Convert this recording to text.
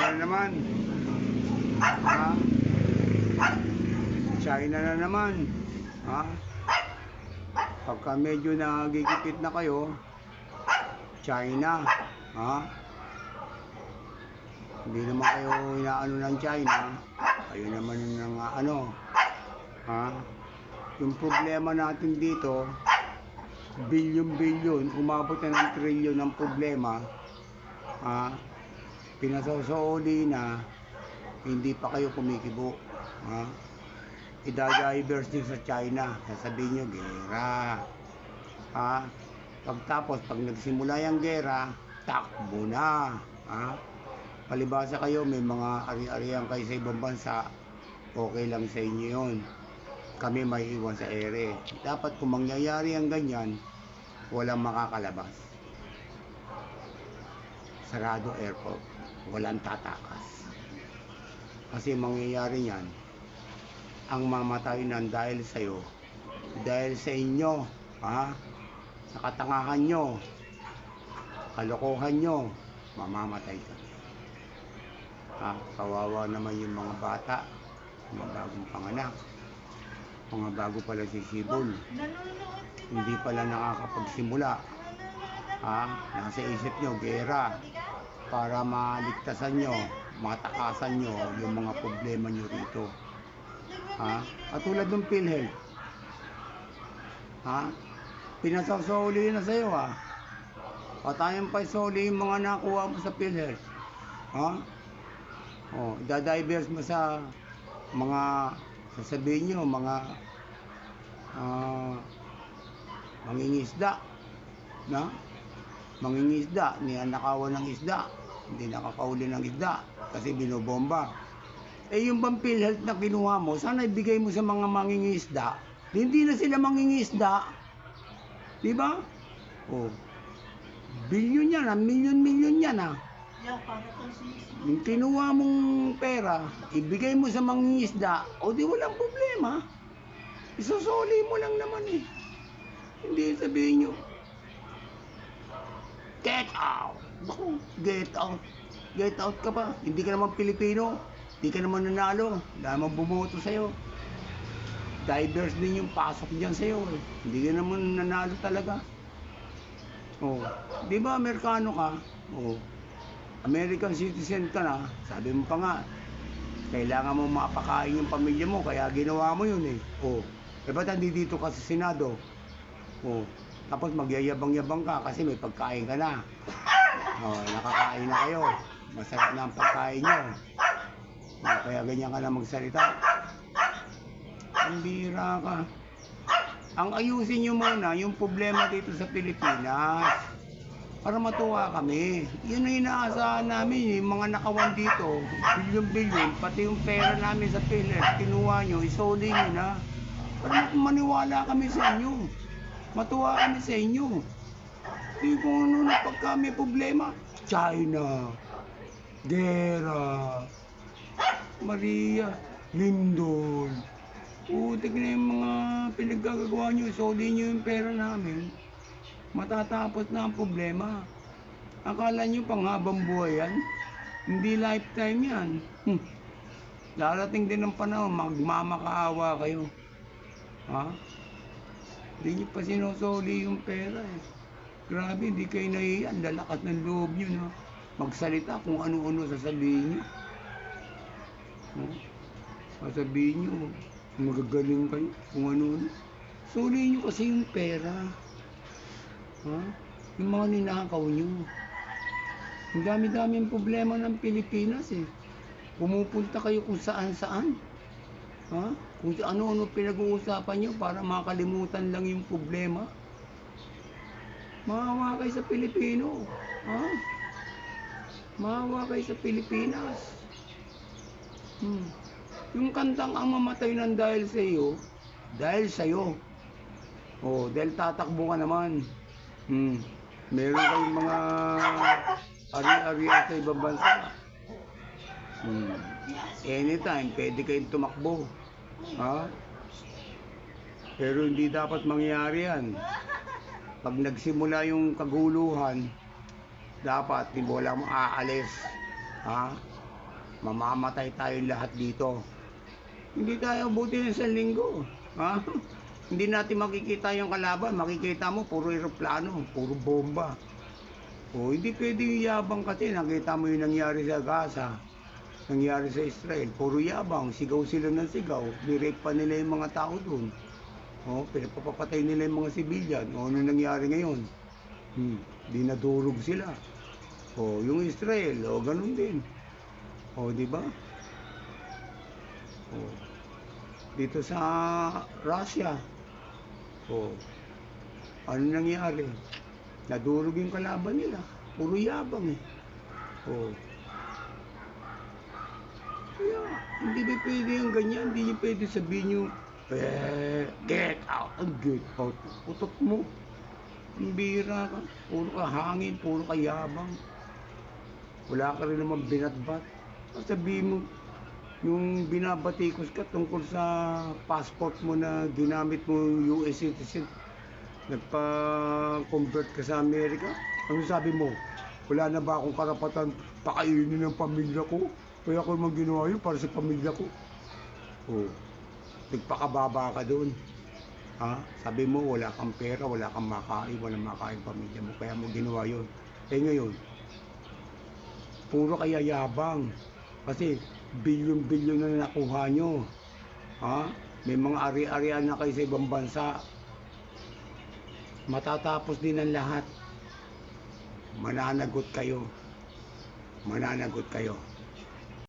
na naman. Ha? China na naman. Ha? Pagka medyo nagigipit na kayo, China. Ha? Hindi naman kayo inaano ng China. Kayo naman ng ano. Ha? Yung problema natin dito, bilyon-bilyon, umabot na ng trilyon ng problema. Ha? Pinasasauli na, hindi pa kayo kumikibo. Ha? Idadivers din sa China. Sasabihin nyo, gera. Ha? Pagtapos, pag nagsimula yung gera, takbo na. Ha? Palibasa kayo, may mga ari-arian kayo sa ibang bansa, okay lang sa inyo yun. Kami may iwan sa ere. Dapat kung mangyayari ang ganyan, walang makakalabas. Sarado airport. Walang tatakas. Kasi mangyayari yan, ang mamatay nan dahil sa'yo, dahil sa inyo, ha? Sa katangahan nyo, kalokohan nyo, mamamatay ka. Ha? Kawawa naman yung mga bata, mga bagong panganak, mga bago pala sisibol, hindi pala nakakapagsimula. Ha? Nasa isip nyo, gera, para maligtasan nyo, matakasan nyo yung mga problema nyo rito. Ha? Katulad ng PhilHealth. Ha? Pinasasauli na sa'yo, ha? Patayan pa isauli yung mga nakuha mo sa PhilHealth. Ha? O, dadivers mo sa mga, sasabihin nyo, mga mangingisda. Na? Mangingisda, nakawan ng isda. Hindi nakakauli ng isda kasi binobomba. Eh yung bang PhilHealth na kinuha mo, sana ibigay mo sa mga mangingisda. Hindi na sila mangingisda. Di ba? Oh. Bilyon yan, milyon-milyon yan, ha. Yung kinuha mong pera, ibigay mo sa mangingisda, o di walang problema. Isusuli mo lang naman eh. Hindi sabihin nyo, get out! Baku, get out. Get out ka pa. Hindi ka naman Pilipino. Hindi ka naman nanalo. Dahil bumoto sa'yo. Divers din yung pasok dyan sa'yo. Eh. Hindi ka naman nanalo talaga. Oh. Di ba Amerikano ka? Oh. American citizen ka na. Sabi mo pa nga, kailangan mo mapakain yung pamilya mo. Kaya ginawa mo yun eh. Oh. E ba't dito ka sa Senado? Oh. Tapos magyayabang-yabang ka kasi may pagkain ka na. Oh, nakakain na kayo. Masarap na ang pagkain nyo. Oh, kaya ganyan ka na magsalita. Ang bira ka. Ang ayusin nyo muna yung problema dito sa Pilipinas. Para matuwa kami. Yun ang inaasahan namin. Yung mga nakawan dito, bilyon-bilyon, pati yung pera namin sa PhilHealth, kinuha nyo, isoli nyo na. Para maniwala kami sa inyo. Matuwa kami sa inyo. Hindi kung ano na pagka may problema. China, gera, Maria, Lindol. Putik na yung mga pinaggagawa nyo. Isoli nyo yung pera namin. Matatapos na ang problema. Akala nyo panghabang buhay yan? Hindi lifetime yan. Darating din ng panahon, magmamakaawa kayo. Ha? Hindi nyo pa sinusuli yung pera eh. Grabe, hindi kayo nahiyan. Lalakas ng loob nyo na magsalita kung ano-ano sasabihin nyo. Sasabihin nyo, magagaling kayo kung ano-ano. Suli nyo kasi yung pera. Ha? Yung mga ninakaw nyo. Ang dami-daming problema ng Pilipinas eh. Pumupunta kayo kung saan-saan. Ha? Kung ano-ano pinag-uusapan nyo para makalimutan lang yung problema. Maawa kayo sa Pilipino. Ha? Maawa kayo sa Pilipinas. Yung kantang ang mamatay ng dahil sa iyo, dahil sa'yo. Oh, dahil tatakbo ka naman. Meron kayong mga ari-arian sa ibang bansa. Anytime, pwede kayong tumakbo. Ha? Pero hindi dapat mangyari yan. Pag nagsimula yung kaguluhan, dapat di mo lang aalis. Ha? mamamatay tayong lahat dito. Hindi tayo abuti ng 1 linggo. Ha? Hindi natin makikita yung kalaban. Makikita mo, puro eroplano, puro bomba. O, hindi pwede yung yabang kasi. Nakita mo yung nangyari sa Gaza, nangyari sa Israel. Puro yabang, sigaw sila ng sigaw. Nirape pa nila yung mga tao doon. O, pinapapatay nila yung mga sibilyan. O, ano nangyari ngayon? Dinadurog sila. O, yung Israel, o, ganun din. O, di ba? O, dito sa Russia, o, ano nangyari? Nadurog yung kalaban nila. Puro yabang eh. O, kaya, hindi ba pwede yung ganyan? Hindi nyo pwede sabihin nyo, get out, get out. Putot mo. Ang bira ka. Puro ka hangin, puro ka yabang. Wala ka rin naman binatbat. Sabihin mo, yung binabatikos ka tungkol sa passport mo na ginamit mo yung US citizen, nagpa-convert ka sa Amerika, ano sabi mo? Wala na ba akong karapatan pakainin ng pamilya ko? Kaya ako naman ginawa yun para sa pamilya ko. Oh, nagpakababa ka doon. Ha? Sabi mo wala kang pera, wala kang makain, walang makain pamilya mo, kaya mo ginawa yun. Eh ngayon, puro kaya yabang. Kasi bilyon-bilyon na nakuha nyo. Ha? May mga ari-arian na kayo sa ibang bansa. Matatapos din ang lahat. Mananagot kayo. Mananagot kayo.